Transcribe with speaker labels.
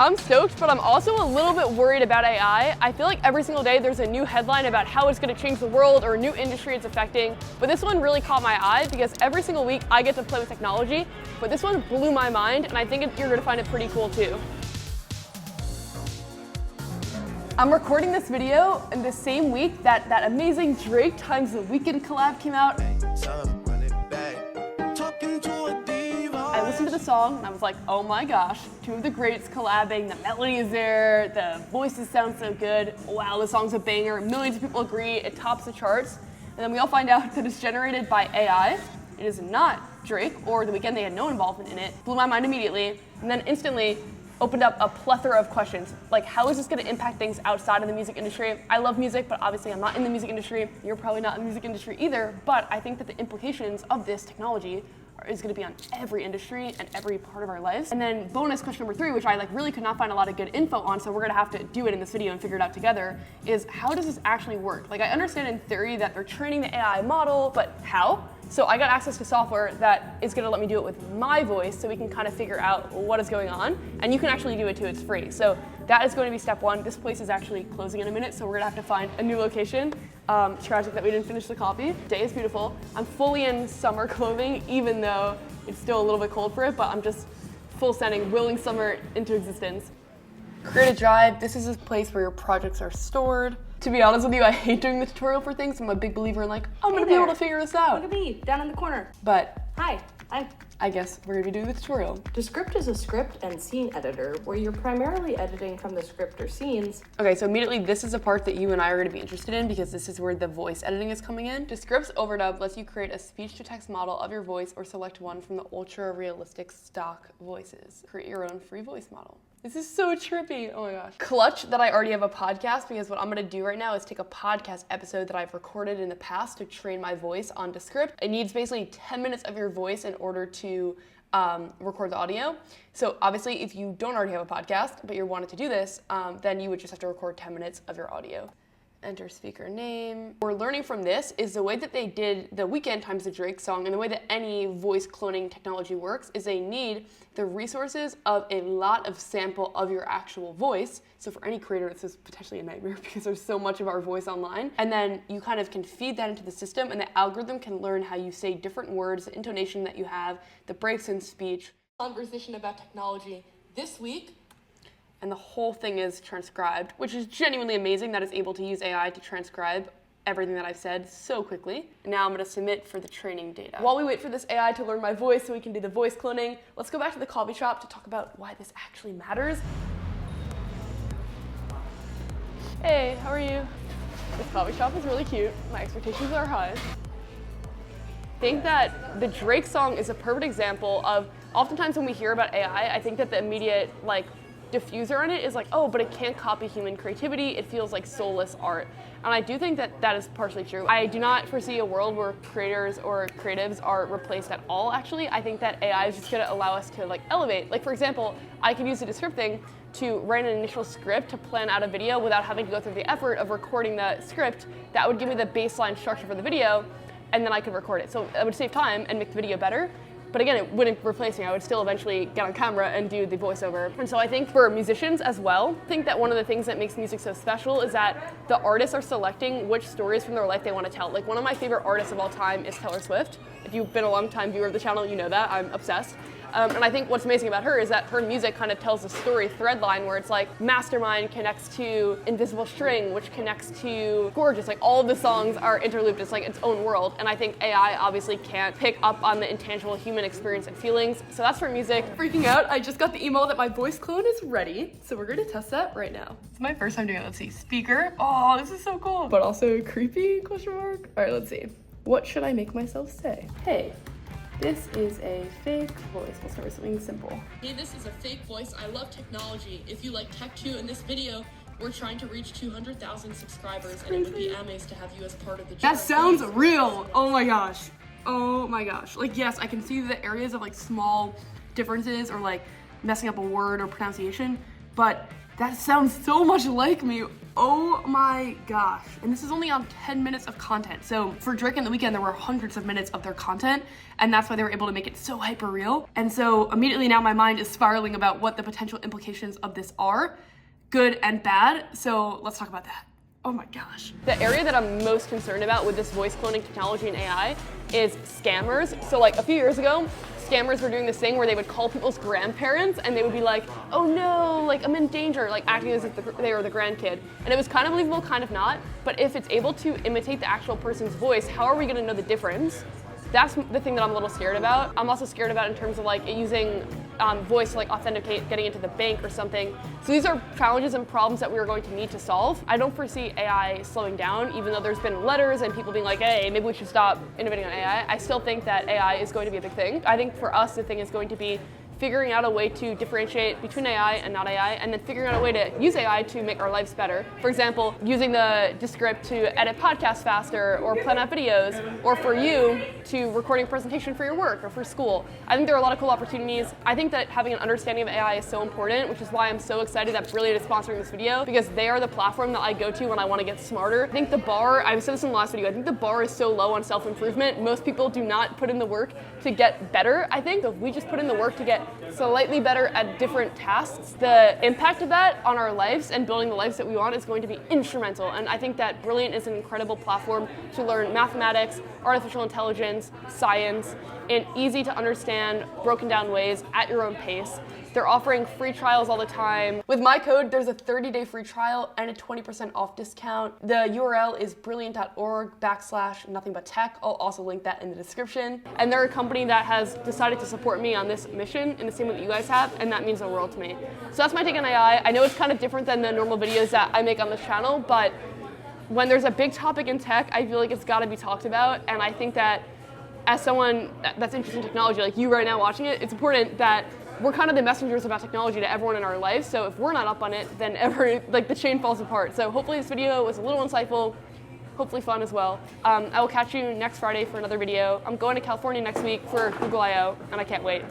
Speaker 1: I'm stoked, but I'm also a little bit worried about AI. I feel like every single day there's a new headline about how it's going to change the world or a new industry it's affecting. But this one really caught my eye because every single week I get to play with technology. But this one blew my mind, and I think you're going to find it pretty cool too. I'm recording this video in the same week that amazing Drake times The Weeknd collab came out. I listened to the song and I was like, oh my gosh, two of the greats collabing, the melody is there, the voices sound so good, wow, the song's a banger, millions of people agree, it tops the charts. And then we all find out that it's generated by AI. It is not Drake or The Weeknd, they had no involvement in it. Blew my mind immediately, and then instantly opened up a plethora of questions, like how is this going to impact things outside of the music industry? I love music, but obviously I'm not in the music industry. You're probably not in the music industry either, but I think that the implications of this technology is going to be on every industry and every part of our lives. And then bonus question number 3, which I really could not find a lot of good info on, so we're going to have to do it in this video and figure it out together, is how does this actually work? Like, I understand in theory that they're training the AI model, but how? So I got access to software that is going to let me do it with my voice so we can kind of figure out what is going on. And you can actually do it too, it's free. So that is going to be step 1. This place is actually closing in a minute, so we're going to have to find a new location. Tragic that we didn't finish the coffee. Day is beautiful. I'm fully in summer clothing, even though it's still a little bit cold for it, but I'm just full sending, willing summer into existence. Create a drive. This is a place where your projects are stored. To be honest with you, I hate doing the tutorial for things. I'm a big believer in I'm gonna be able to figure this out.
Speaker 2: Look at me, down in the corner.
Speaker 1: But
Speaker 2: Hi.
Speaker 1: I guess we're gonna be doing the tutorial.
Speaker 2: Descript is a script and scene editor where you're primarily editing from the script or scenes.
Speaker 1: Okay, so immediately this is a part that you and I are gonna be interested in because this is where the voice editing is coming in. Descript's overdub lets you create a speech-to-text model of your voice or select one from the ultra-realistic stock voices. Create your own free voice model. This is so trippy, oh my gosh. Clutch that I already have a podcast because what I'm gonna do right now is take a podcast episode that I've recorded in the past to train my voice on Descript. It needs basically 10 minutes of your voice in order to record the audio. So obviously if you don't already have a podcast, but you wanted to do this, then you would just have to record 10 minutes of your audio. Enter speaker name. What we're learning from this is the way that they did The Weeknd times the Drake song and the way that any voice cloning technology works is they need the resources of a lot of sample of your actual voice. So for any creator, this is potentially a nightmare because there's so much of our voice online. And then you kind of can feed that into the system and the algorithm can learn how you say different words, the intonation that you have, the breaks in speech. Conversation about technology this week. And the whole thing is transcribed, which is genuinely amazing that it's able to use AI to transcribe everything that I've said so quickly. And now I'm gonna submit for the training data. While we wait for this AI to learn my voice so we can do the voice cloning, let's go back to the coffee shop to talk about why this actually matters. Hey, how are you? This coffee shop is really cute. My expectations are high. I think that the Drake song is a perfect example of, oftentimes when we hear about AI, I think that the immediate diffuser on it is oh, but it can't copy human creativity. It feels like soulless art. And I do think that that is partially true. I do not foresee a world where creators or creatives are replaced at all, actually. I think that AI is just gonna allow us to elevate. For example, I could use the Descript thing to write an initial script to plan out a video without having to go through the effort of recording the script. That would give me the baseline structure for the video, and then I could record it. So it would save time and make the video better. But again, it wouldn't replace me. I would still eventually get on camera and do the voiceover. And so I think for musicians as well, I think that one of the things that makes music so special is that the artists are selecting which stories from their life they want to tell. One of my favorite artists of all time is Taylor Swift. If you've been a long-time viewer of the channel, you know that. I'm obsessed. And I think what's amazing about her is that her music kind of tells a story thread line where it's Mastermind connects to Invisible String, which connects to Gorgeous. All of the songs are interlooped. It's its own world. And I think AI obviously can't pick up on the intangible human experience and feelings. So that's for music. Freaking out, I just got the email that my voice clone is ready. So we're gonna test that right now. It's my first time doing it. Let's see, speaker. Oh, this is so cool. But also creepy, question mark. All right, let's see. What should I make myself say? Hey. This is a fake voice. We'll start with something simple. Hey, this is a fake voice. I love technology. If you like tech too, in this video, we're trying to reach 200,000 subscribers, and it would be amazing to have you as part of the channel. That sounds real. Oh my gosh. Oh my gosh. Yes, I can see the areas of small differences or messing up a word or pronunciation, but that sounds so much like me. Oh my gosh. And this is only on 10 minutes of content. So for Drake and The Weeknd, there were hundreds of minutes of their content, and that's why they were able to make it so hyper real. And so immediately now my mind is spiraling about what the potential implications of this are, good and bad. So let's talk about that. Oh my gosh. The area that I'm most concerned about with this voice cloning technology and AI is scammers. So like a few years ago, scammers were doing this thing where they would call people's grandparents and they would be like, oh no, like I'm in danger, like acting as if they were the grandkid. And it was kind of believable, kind of not. But if it's able to imitate the actual person's voice, how are we gonna know the difference? That's the thing that I'm a little scared about. I'm also scared about in terms of like using voice to like authenticate getting into the bank or something. So these are challenges and problems that we are going to need to solve. I don't foresee AI slowing down, even though there's been letters and people being like, hey, maybe we should stop innovating on AI. I still think that AI is going to be a big thing. I think for us, the thing is going to be figuring out a way to differentiate between AI and not AI, and then figuring out a way to use AI to make our lives better. For example, using the Descript to edit podcasts faster, or plan out videos, or for you to recording a presentation for your work or for school. I think there are a lot of cool opportunities. I think that having an understanding of AI is so important, which is why I'm so excited that Brilliant is sponsoring this video, because they are the platform that I go to when I want to get smarter. I think the bar, I said this in the last video, I think the bar is so low on self-improvement. Most people do not put in the work to get better, I think. So if we just put in the work to get slightly better at different tasks, the impact of that on our lives and building the lives that we want is going to be instrumental. And I think that Brilliant is an incredible platform to learn mathematics, artificial intelligence, science, in easy to understand, broken down ways at your own pace. They're offering free trials all the time. With my code, there's a 30-day free trial and a 20% off discount. The URL is brilliant.org/NothingButTech. I'll also link that in the description. And they're a company that has decided to support me on this mission in the same way that you guys have, and that means the world to me. So that's my take on AI. I know it's kind of different than the normal videos that I make on this channel, but when there's a big topic in tech, I feel like it's gotta be talked about, and I think that as someone that's interested in technology, like you right now watching it, it's important that we're kind of the messengers about technology to everyone in our lives. So if we're not up on it, then the chain falls apart. So hopefully this video was a little insightful, hopefully fun as well. I will catch you next Friday for another video. I'm going to California next week for Google I/O, and I can't wait.